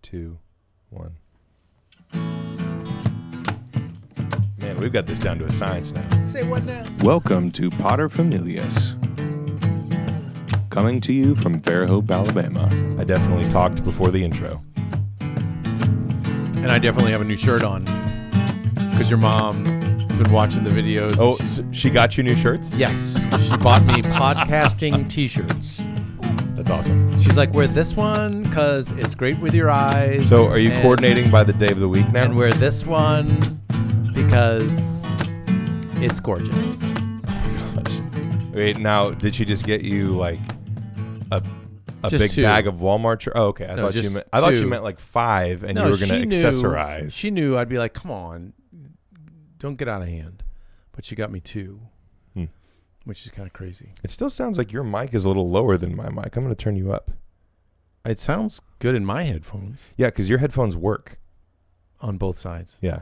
2, 1. Man, we've got this down to a science now. Say what now? Welcome to Potter Familias. Coming to you from Fairhope, Alabama. I definitely talked before the intro. And I definitely have a new shirt on because your mom has been watching the videos. Oh, she got you new shirts? Yes. She bought me podcasting t-shirts. That's awesome. She's like, wear this one because it's great with your eyes. So are you coordinating by the day of the week now? And wear this one because it's gorgeous. Oh my gosh. Wait, now, did she just get you like a just big 2. bag of Walmart shirts? Oh, okay. I thought you meant like 5 and you were going to accessorize. She knew I'd be like, come on, don't get out of hand. But she got me 2. Which is kind of crazy. It still sounds like your mic is a little lower than my mic. I'm going to turn you up. It sounds good in my headphones. Yeah, because your headphones work. On both sides. Yeah.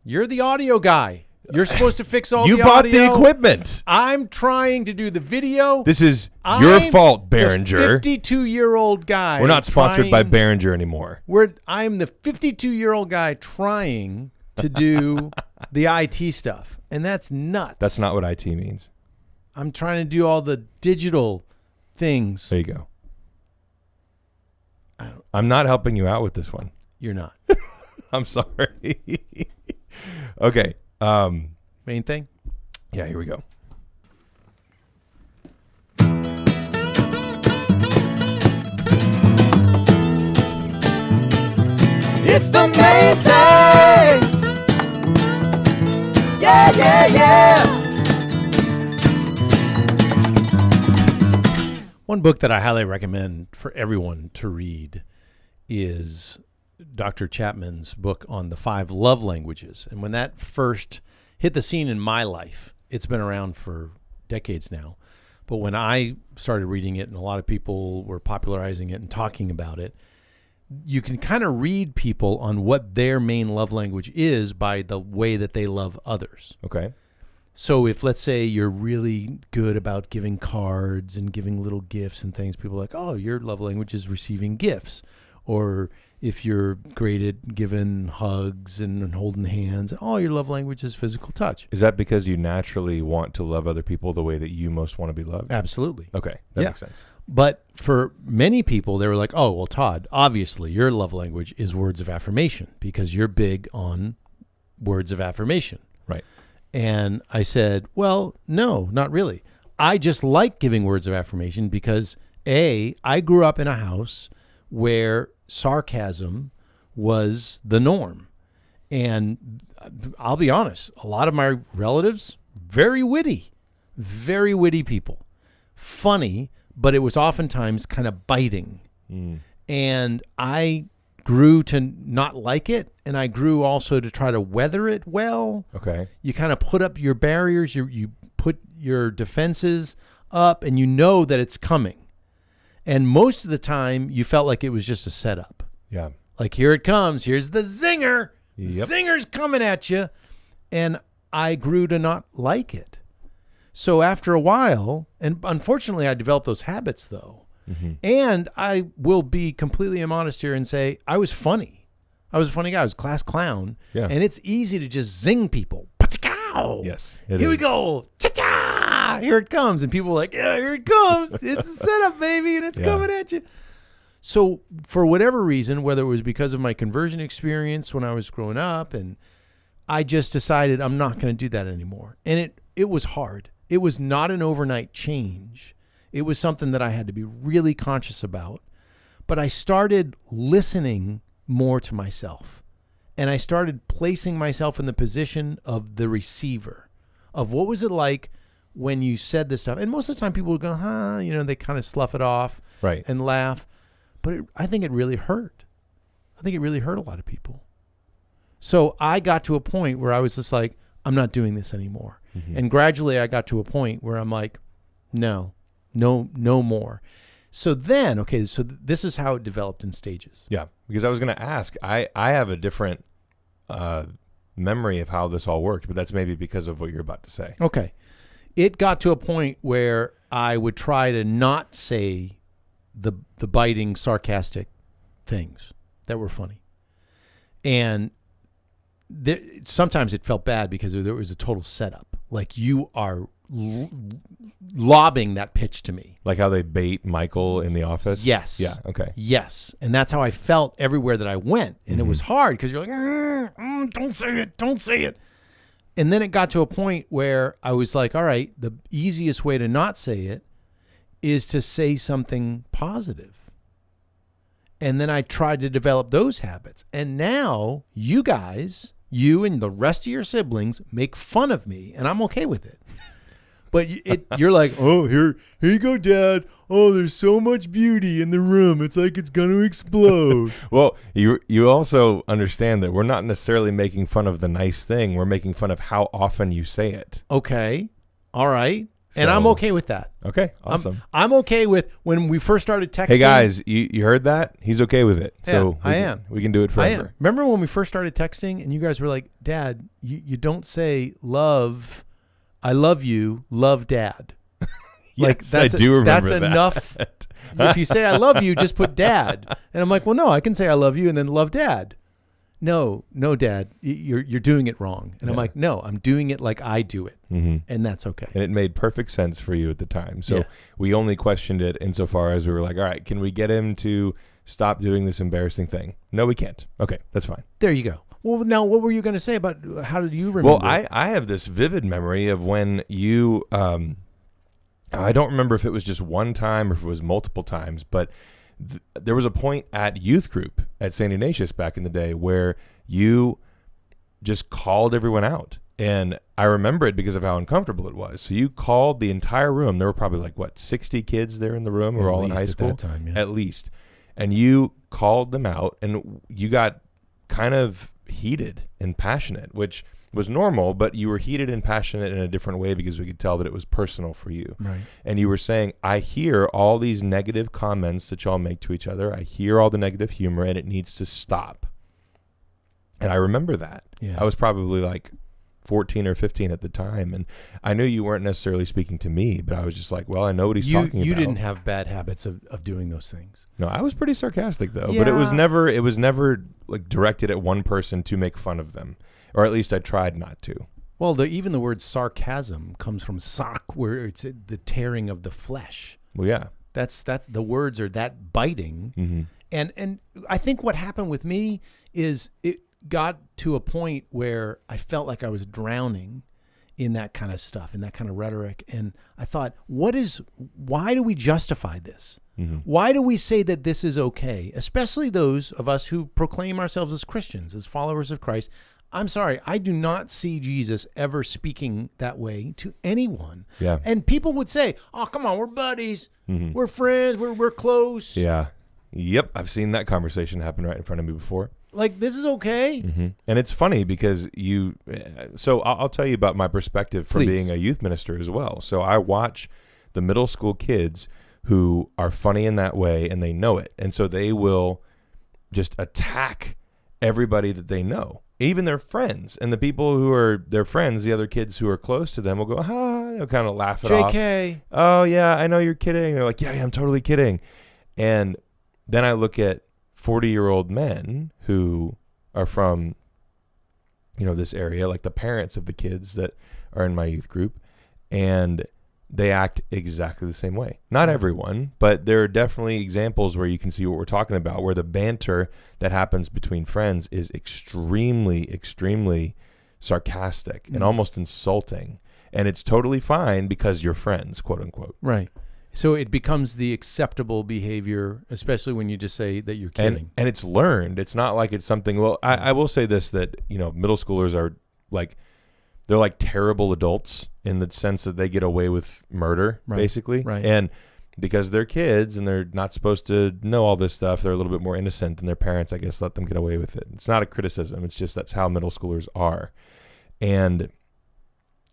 You're the audio guy. You're supposed to fix all the audio. You bought the equipment. I'm trying to do the video. This is your fault, Behringer. The 52-year-old guy. We're not sponsored by Behringer anymore. I'm the 52-year-old guy trying to do the IT stuff. And that's nuts. That's not what IT means. I'm trying to do all the digital things. There you go. I'm not helping you out with this one. You're not. I'm sorry. Okay. Main thing? Yeah, here we go. It's the main thing. Yeah, yeah, yeah. One book that I highly recommend for everyone to read is Dr. Chapman's book on the 5 love languages. And when that first hit the scene in my life, it's been around for decades now. But when I started reading it and a lot of people were popularizing it and talking about it, you can kind of read people on what their main love language is by the way that they love others. Okay. So if, let's say, you're really good about giving cards and giving little gifts and things, people are like, oh, your love language is receiving gifts. Or if you're great at giving hugs and holding hands, oh, your love language is physical touch. Is that because you naturally want to love other people the way that you most want to be loved? Absolutely. Okay, that makes sense. But for many people, they were like, oh, well, Todd, obviously your love language is words of affirmation because you're big on words of affirmation. Right. And I said, well, no, not really. I just like giving words of affirmation because, A, I grew up in a house where sarcasm was the norm. And I'll be honest, a lot of my relatives, very witty people. Funny, but it was oftentimes kind of biting. And I grew to not like it, and I grew also to try to weather it well. Okay. You kind of put up your barriers, you put your defenses up, and you know that it's coming. And most of the time, you felt like it was just a setup. Yeah. Like, here it comes. Here's the zinger. Yep. Zinger's coming at you. And I grew to not like it. So after a while, and unfortunately, I developed those habits, though. Mm-hmm. And I will be completely honest here and say I was funny. I was a funny guy. I was a class clown. Yeah. And it's easy to just zing people. Pa-cha-cow! Yes. Here we go. Cha-cha! Here it comes. And people are like, yeah, here it comes. It's a setup, baby, and it's coming at you. So for whatever reason, whether it was because of my conversion experience when I was growing up, and I just decided I'm not going to do that anymore. And it was hard. It was not an overnight change. It was something that I had to be really conscious about. But I started listening more to myself. And I started placing myself in the position of the receiver, of what was it like when you said this stuff. And most of the time people would go, they kind of slough it off and laugh. But I think it really hurt. I think it really hurt a lot of people. So I got to a point where I was just like, I'm not doing this anymore. Mm-hmm. And gradually I got to a point where I'm like, no more. So then, so this is how it developed in stages. Yeah, because I was going to ask, I have a different memory of how this all worked, but that's maybe because of what you're about to say. Okay. It got to a point where I would try to not say the biting, sarcastic things. that were funny. And sometimes it felt bad because there was a total setup. Like you are lobbing that pitch to me. Like how they bait Michael in The Office? Yes. Yeah, okay. Yes. And that's how I felt everywhere that I went. And it was hard because you're like, don't say it. And then it got to a point where I was like, all right, the easiest way to not say it is to say something positive. And then I tried to develop those habits. And now you guys, you and the rest of your siblings make fun of me, and I'm okay with it. But you're like, oh, here you go, Dad. Oh, there's so much beauty in the room. It's like it's going to explode. Well, you also understand that we're not necessarily making fun of the nice thing. We're making fun of how often you say it. Okay. All right. And I'm okay with that. Okay, awesome. I'm okay with when we first started texting. Hey, guys, you heard that? He's okay with it. Yeah, So we can do it forever. I am. Remember when we first started texting and you guys were like, Dad, you don't say love, I love you, love Dad. Yes, I do remember that's that. enough. If you say I love you, just put Dad. And I'm like, well, no, I can say I love you and then love Dad. No, Dad, you're doing it wrong. And I'm like, no, I'm doing it like I do it. And that's okay. And it made perfect sense for you at the time. So we only questioned it insofar as we were like, all right, can we get him to stop doing this embarrassing thing? No, we can't. Okay, that's fine. There you go. Well, now, what were you going to say about how did you remember? Well, I have this vivid memory of when you, I don't remember if it was just one time or if it was multiple times, but there was a point at youth group at St. Ignatius back in the day where you just called everyone out. And I remember it because of how uncomfortable it was. So you called the entire room. There were probably 60 kids there in the room who were all in high school. At that time, At least. And you called them out and you got kind of heated and passionate, which was normal, but you were heated and passionate in a different way because we could tell that it was personal for you. Right. And you were saying, I hear all these negative comments that y'all make to each other. I hear all the negative humor and it needs to stop. And I remember that. Yeah. I was probably 14 or 15 at the time. And I knew you weren't necessarily speaking to me, but I was just like, well, I know what he's talking about. You didn't have bad habits of doing those things. No, I was pretty sarcastic though, Yeah. but it was never directed at one person to make fun of them. Or at least I tried not to. Well, even the word sarcasm comes from sark, where it's the tearing of the flesh. Well, yeah. That's the words are that biting. Mm-hmm. And I think what happened with me is it got to a point where I felt like I was drowning in that kind of stuff, in that kind of rhetoric. And I thought, why do we justify this? Mm-hmm. Why do we say that this is okay? Especially those of us who proclaim ourselves as Christians, as followers of Christ. I'm sorry, I do not see Jesus ever speaking that way to anyone. Yeah. And people would say, oh, come on, we're buddies. Mm-hmm. We're friends. We're close. Yeah. Yep. I've seen that conversation happen right in front of me before. Like, this is okay. Mm-hmm. And it's funny because so I'll tell you about my perspective from being a youth minister as well. So I watch the middle school kids who are funny in that way and they know it. And so they will just attack everybody that they know. Even their friends, and the people who are their friends, the other kids who are close to them will go, they'll kind of laugh it off. JK. Oh, yeah, I know you're kidding. They're like, yeah, I'm totally kidding. And then I look at 40-year-old men who are from, this area, like the parents of the kids that are in my youth group, and they act exactly the same way. Not everyone, but there are definitely examples where you can see what we're talking about, where the banter that happens between friends is extremely, extremely sarcastic and almost insulting. And it's totally fine because you're friends, quote unquote. Right. So it becomes the acceptable behavior, especially when you just say that you're kidding. And it's learned. It's not like it's something, well, I will say this, that, middle schoolers are they're like terrible adults in the sense that they get away with murder, basically. Right. And because they're kids and they're not supposed to know all this stuff, they're a little bit more innocent, and their parents, I guess, let them get away with it. It's not a criticism. It's just that's how middle schoolers are. And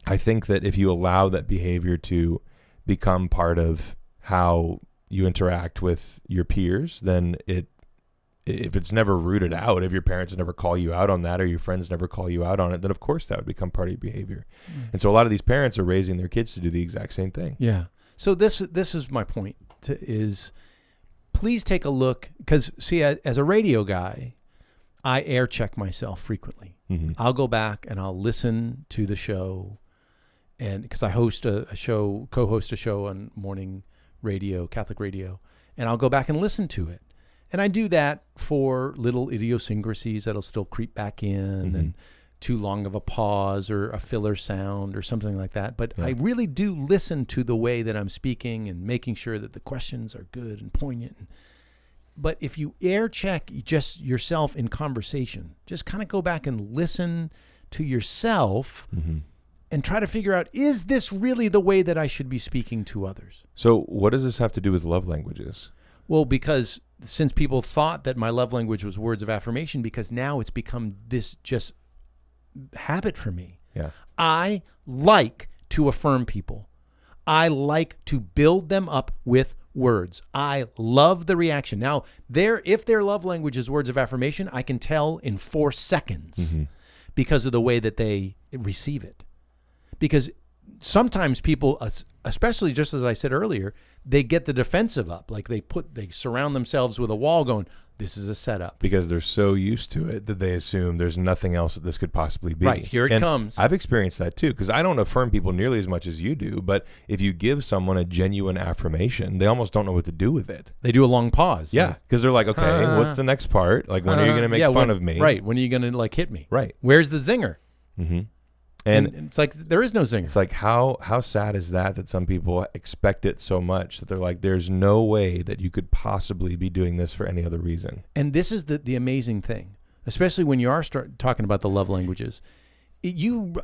I think that if you allow that behavior to become part of how you interact with your peers, then if it's never rooted out, if your parents never call you out on that or your friends never call you out on it, then of course that would become part of your behavior. And so a lot of these parents are raising their kids to do the exact same thing. Yeah. So this is my point is please take a look, because see, as a radio guy, I air check myself frequently. Mm-hmm. I'll go back and I'll listen to the show, and because I host a show, co-host a show on morning radio, Catholic radio, and I'll go back and listen to it. And I do that for little idiosyncrasies that'll still creep back in, Mm-hmm. and too long of a pause or a filler sound or something like that. But I really do listen to the way that I'm speaking and making sure that the questions are good and poignant. But if you air check just yourself in conversation, just kind of go back and listen to yourself Mm-hmm. and try to figure out, is this really the way that I should be speaking to others? So what does this have to do with love languages? Well, because since people thought that my love language was words of affirmation, because now it's become this just habit for me. Yeah. I like to affirm people. I like to build them up with words. I love the reaction. Now, if their love language is words of affirmation, I can tell in 4 seconds Mm-hmm. because of the way that they receive it. Because sometimes people, especially just as I said earlier, they get the defensive up. Like they surround themselves with a wall going, this is a setup. Because they're so used to it that they assume there's nothing else that this could possibly be. Right, here it comes. I've experienced that too, because I don't affirm people nearly as much as you do. But if you give someone a genuine affirmation, they almost don't know what to do with it. They do a long pause. Yeah, because they're like, okay, what's the next part? Like, when are you going to make fun of me? Right, when are you going to hit me? Right. Where's the zinger? Mm-hmm. And it's like, there is no zinger. It's like, how sad is that some people expect it so much that they're like, there's no way that you could possibly be doing this for any other reason. And this is the amazing thing, especially when you are talking about the love languages. You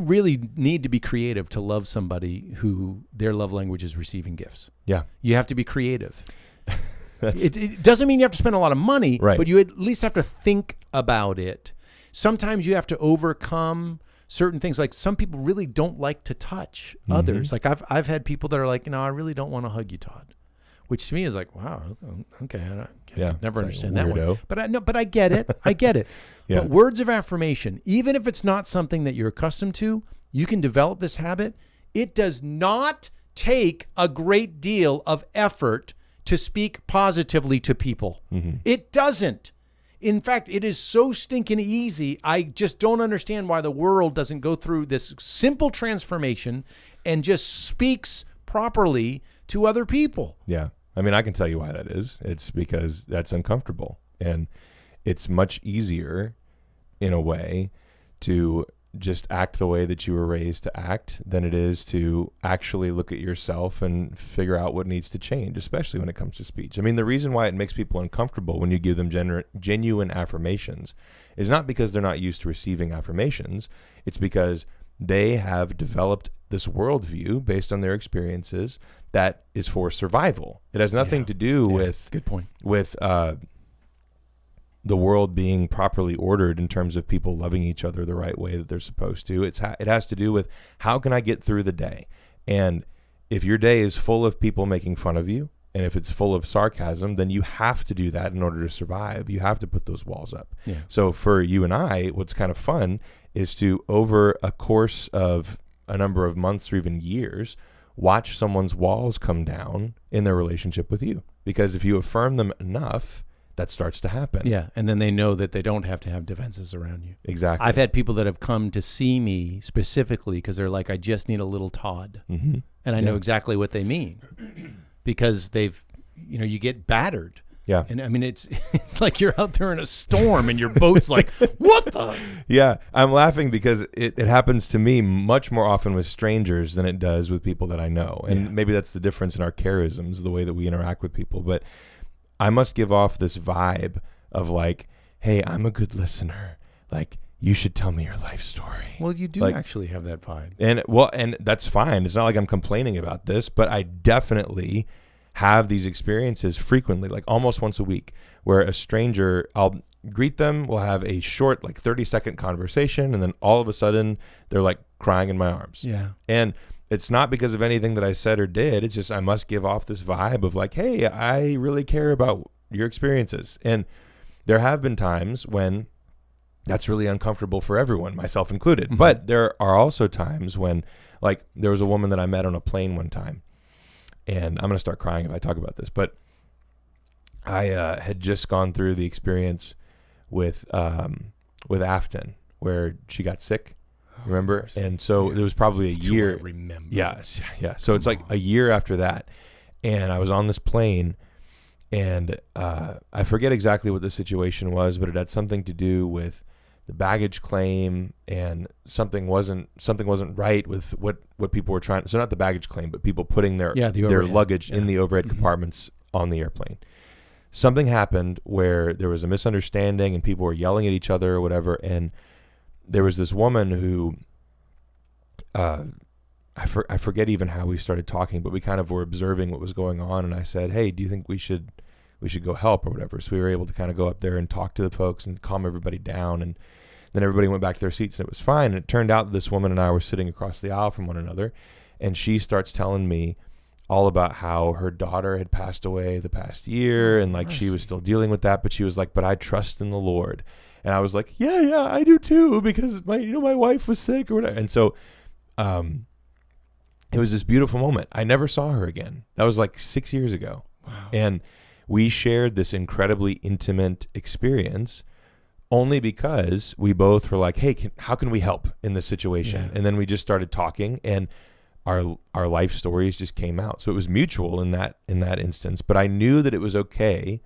really need to be creative to love somebody who their love language is receiving gifts. Yeah. You have to be creative. It doesn't mean you have to spend a lot of money, right, but you at least have to think about it. Sometimes you have to overcome certain things. Like some people really don't like to touch others. Like I've had people that are like, I really don't want to hug you, Todd. Which to me is like, wow, okay, I never understand that one. But I get it. I get it. Yeah. But words of affirmation, even if it's not something that you're accustomed to, you can develop this habit. It does not take a great deal of effort to speak positively to people. Mm-hmm. It doesn't. In fact, it is so stinking easy. I just don't understand why the world doesn't go through this simple transformation and just speaks properly to other people. Yeah. I mean, I can tell you why that is. It's because that's uncomfortable. And it's much easier, in a way, to just act the way that you were raised to act than it is to actually look at yourself and figure out what needs to change, especially when it comes to speech. I mean, the reason why it makes people uncomfortable when you give them genuine affirmations is not because they're not used to receiving affirmations. It's because they have developed this worldview based on their experiences that is for survival. It has nothing to do with good point. With the world being properly ordered in terms of people loving each other the right way that they're supposed to. It has to do with, how can I get through the day? And if your day is full of people making fun of you, and if it's full of sarcasm, then you have to do that in order to survive. You have to put those walls up. Yeah. So for you and I, what's kind of fun is to, over a course of a number of months or even years, watch someone's walls come down in their relationship with you. Because if you affirm them enough, that starts to happen. Yeah, and then they know that they don't have to have defenses around you. Exactly. I've had people that have come to see me specifically because they're like, I just need a little Todd. Mm-hmm. And I know exactly what they mean because you get battered. Yeah. And I mean, it's like you're out there in a storm and your boat's like, what the? Yeah, I'm laughing because it happens to me much more often with strangers than it does with people that I know. And maybe that's the difference in our charisms, the way that we interact with people. But I must give off this vibe of like, hey, I'm a good listener. Like, you should tell me your life story. Well, you do actually have that vibe. And that's fine. It's not like I'm complaining about this, but I definitely have these experiences frequently, like almost once a week, where a stranger, I'll greet them, we'll have a short, like 30-second conversation, and then all of a sudden they're like crying in my arms. Yeah. And it's not because of anything that I said or did. It's just I must give off this vibe of like, hey, I really care about your experiences. And there have been times when that's really uncomfortable for everyone, myself included. Mm-hmm. But there are also times when, like, there was a woman that I met on a plane one time. And I'm going to start crying if I talk about this. But I had just gone through the experience with Afton where she got sick. Remember? And so it was probably a year. I remember. Yes. Yeah. So it's like a year after that. And I was on this plane and I forget exactly what the situation was, but it had something to do with the baggage claim and something wasn't right with what people were trying. So not the baggage claim, but people putting their luggage in the overhead compartments on the airplane. Something happened where there was a misunderstanding and people were yelling at each other or whatever. And there was this woman who, I forget even how we started talking, but we kind of were observing what was going on. And I said, hey, do you think we should go help or whatever? So we were able to kind of go up there and talk to the folks and calm everybody down. And then everybody went back to their seats and it was fine. And it turned out that this woman and I were sitting across the aisle from one another. And she starts telling me all about how her daughter had passed away the past year. And like she was still dealing with that, but she was like, but I trust in the Lord. And I was like, yeah, I do too, because my wife was sick or whatever. And so, it was this beautiful moment. I never saw her again. That was like 6 years ago. Wow. And we shared this incredibly intimate experience only because we both were like, hey, how can we help in this situation? Yeah. And then we just started talking and our life stories just came out. So it was mutual in that instance, but I knew that it was okay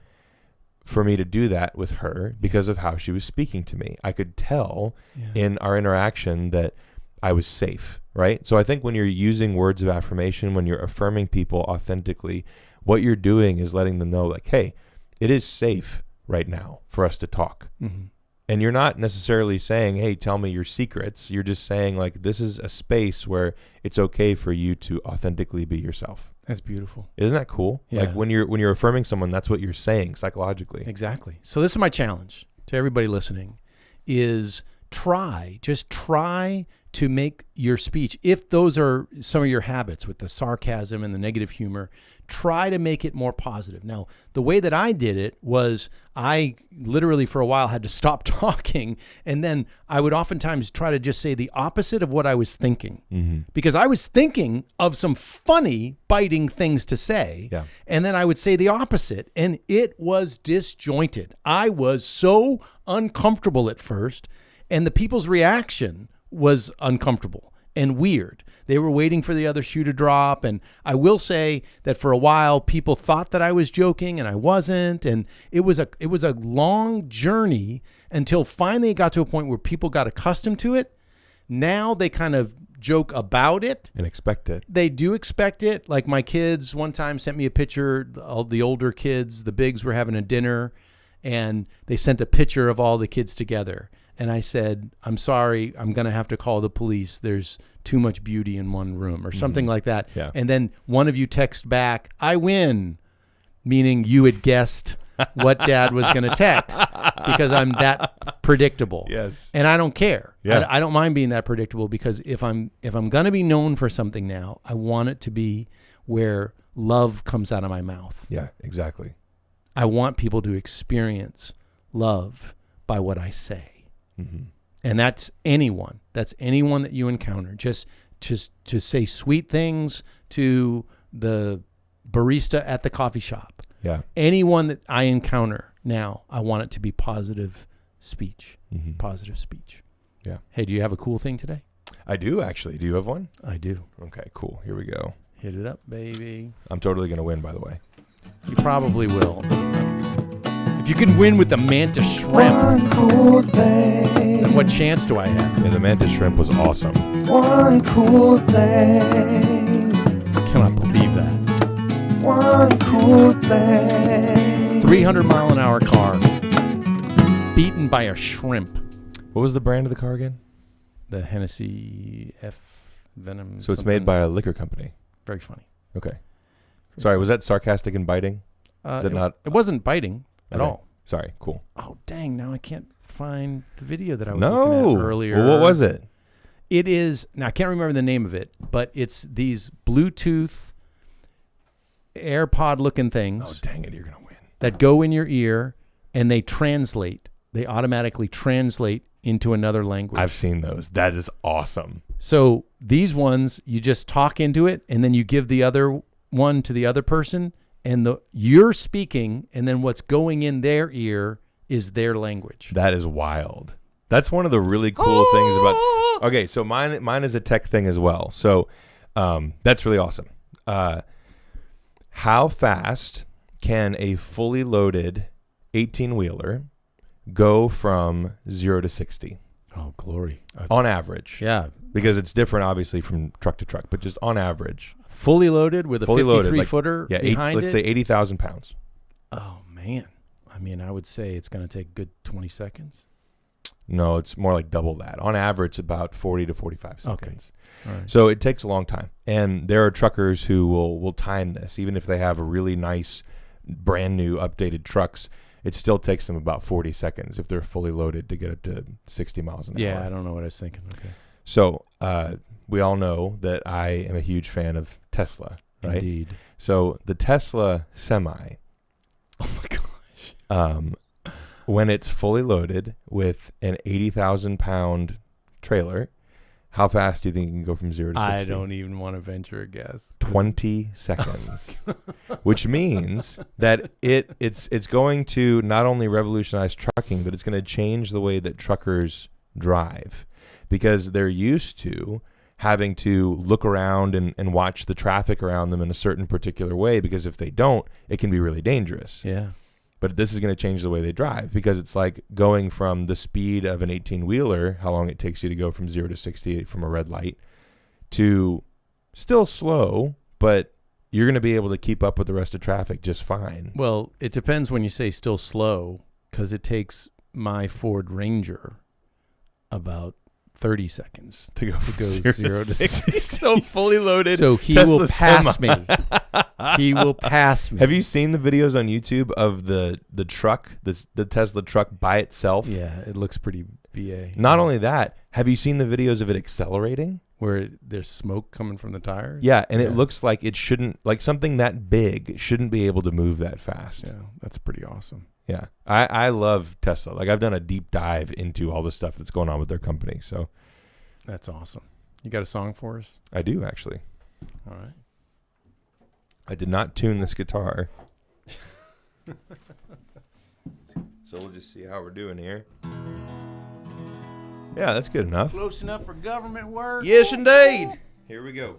for me to do that with her because of how she was speaking to me. I could tell in our interaction that I was safe, right? So I think when you're using words of affirmation, when you're affirming people authentically, what you're doing is letting them know like, hey, it is safe right now for us to talk. Mm-hmm. And you're not necessarily saying, hey, tell me your secrets. You're just saying like, this is a space where it's okay for you to authentically be yourself. That's beautiful. Isn't that cool? Yeah. Like when you're affirming someone, that's what you're saying psychologically. Exactly. So this is my challenge to everybody listening is just try to make your speech, if those are some of your habits with the sarcasm and the negative humor, try to make it more positive. Now, the way that I did it was I literally for a while had to stop talking, and then I would oftentimes try to just say the opposite of what I was thinking, because I was thinking of some funny, biting things to say, and then I would say the opposite, and it was disjointed. I was so uncomfortable at first, and the people's reaction was uncomfortable and weird. They were waiting for the other shoe to drop. And I will say that for a while, people thought that I was joking and I wasn't. And it was a long journey until finally it got to a point where people got accustomed to it. Now they kind of joke about it. And expect it. They do expect it. Like my kids one time sent me a picture, all the older kids, the bigs were having a dinner, and they sent a picture of all the kids together. And I said, I'm sorry, I'm going to have to call the police. There's too much beauty in one room or something like that. Yeah. And then one of you text back, I win, meaning you had guessed what dad was going to text because I'm that predictable. Yes. And I don't care. Yeah. I don't mind being that predictable because if I'm going to be known for something now, I want it to be where love comes out of my mouth. Yeah, exactly. I want people to experience love by what I say. Mm-hmm. And that's anyone that you encounter. Just to say sweet things to the barista at the coffee shop. Yeah. Anyone that I encounter now, I want it to be positive speech. Mm-hmm. Positive speech. Yeah. Hey, do you have a cool thing today? I do actually. Do you have one? I do. Okay, cool. Here we go. Hit it up, baby. I'm totally going to win, by the way. You probably will. If you can win with the mantis shrimp, One cool thing. then what chance do I have? Yeah, the mantis shrimp was awesome. One cool thing. I cannot believe that. One cool thing. 300-mile-an-hour car beaten by a shrimp. What was the brand of the car again? The Hennessy F Venom. So it's made by a liquor company. Very funny. Okay. Sorry, was that sarcastic and biting? Is it not? It wasn't biting at all. Sorry, cool. Oh, dang. Now I can't find the video that I was looking at earlier. Well, what was it? It is, now I can't remember the name of it, but it's these Bluetooth AirPod looking things. Oh, dang it. You're going to win. That go in your ear and they translate. They automatically translate into another language. I've seen those. That is awesome. So these ones, you just talk into it and then you give the other one to the other person and you're speaking, and then what's going in their ear is their language. That is wild. That's one of the really cool things about. Okay, so mine is a tech thing as well. So that's really awesome. How fast can a fully loaded 18-wheeler go from 0 to 60? Oh, glory. On average. Yeah. Because it's different, obviously, from truck to truck, but just on average. Fully loaded with a 53-footer yeah, behind let's say 80,000 pounds. Oh, man. I mean, I would say it's going to take a good 20 seconds. No, it's more like double that. On average, about 40 to 45 seconds. Okay. All right. So it takes a long time. And there are truckers who will time this. Even if they have a really nice, brand new, updated trucks, it still takes them about 40 seconds if they're fully loaded to get up to 60 miles an hour. Yeah, I don't know what I was thinking. Okay. So we all know that I am a huge fan of Tesla, right? Indeed. So the Tesla Semi. Oh, my gosh. When it's fully loaded with an 80,000-pound trailer, how fast do you think you can go from 0 to 60? I don't even want to venture a guess. 20 seconds, which means that it's going to not only revolutionize trucking, but it's going to change the way that truckers drive, because they're used to having to look around and watch the traffic around them in a certain particular way, because if they don't, it can be really dangerous. Yeah. But this is going to change the way they drive, because it's like going from the speed of an 18-wheeler, how long it takes you to go from 0 to 60 from a red light, to still slow, but you're going to be able to keep up with the rest of traffic just fine. Well, it depends when you say still slow, because it takes my Ford Ranger about 30 seconds to go from 0 to 60. So fully loaded. So he Tesla will pass Semi. me. He will pass me. Have you seen the videos on YouTube of the truck, the Tesla truck by itself? Yeah, it looks pretty BA. Not only that, have you seen the videos of it accelerating? Where there's smoke coming from the tires? Yeah, and it looks like it shouldn't, like something that big shouldn't be able to move that fast. Yeah, that's pretty awesome. Yeah, I love Tesla. Like, I've done a deep dive into all the stuff that's going on with their company. So that's awesome. You got a song for us? I do, actually. All right. I did not tune this guitar. So we'll just see how we're doing here. Yeah, that's good enough. Close enough for government work? Yes, indeed. Here we go.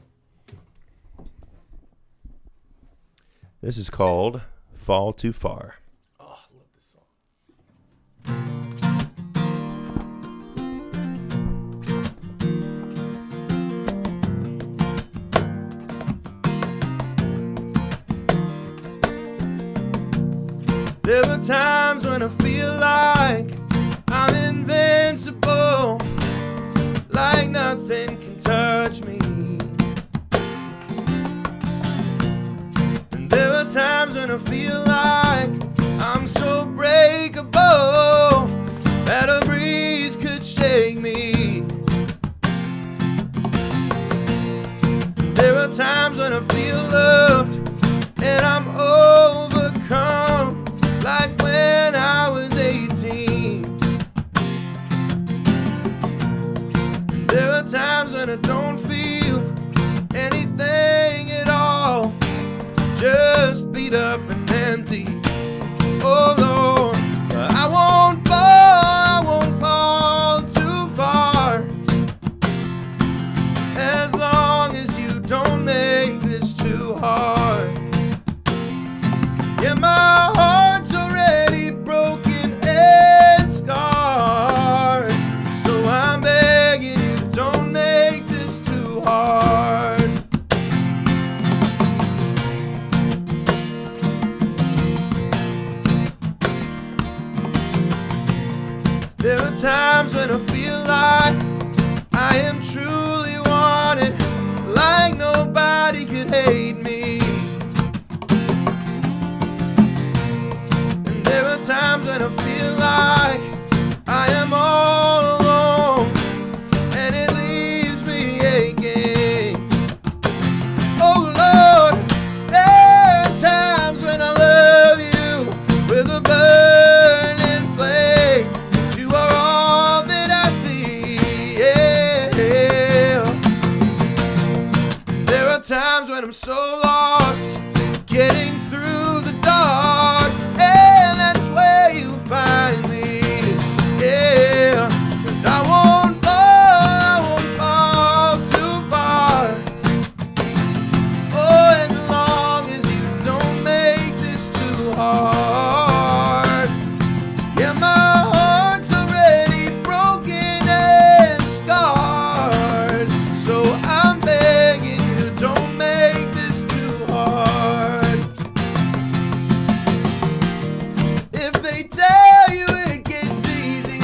This is called Fall Too Far. Oh, I love this song. There were times when I feel like I'm invincible, like nothing can touch me. And there were times when I feel like I'm so breakable that a breeze could shake me. There are times when I feel loved and I'm overcome, like when I was 18. There are times when I don't feel anything at all, just beat up and empty. Oh Lord, I won't fall too far, as long as you don't make this too hard. Yeah, my heart's already broken and scarred, so I'm begging you, don't make this too hard. There are times when I feel like I am truly wanted, like nobody could hate me. And there are times when I feel like I am all alone, and it leaves me aching. Oh Lord, there are times when I love you with a burning flame. You are all that I see, yeah. There are times when I'm so lost, getting through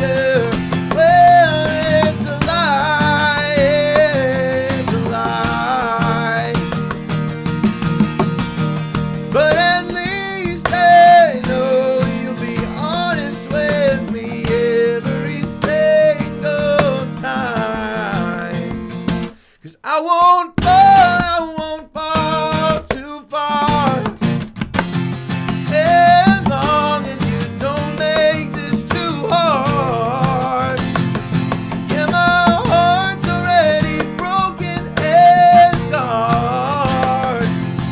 yeah. Well, it's a lie, it's a lie. But at least I know you'll be honest with me every single time. 'Cause I won't fall too far. As long as you don't make this too hard. Yeah, my heart's already broken and scarred.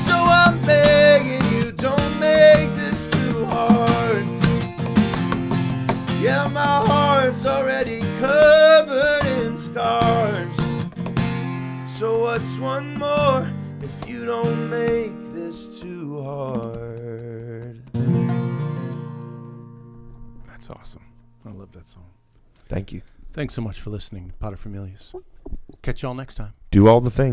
So I'm begging you, don't make this too hard. Yeah, my heart's already covered in scars. So what's one more if you don't make this too hard? That's awesome. I love that song. Thank you. Thanks so much for listening to Potter Familias. Catch y'all next time. Do all the things.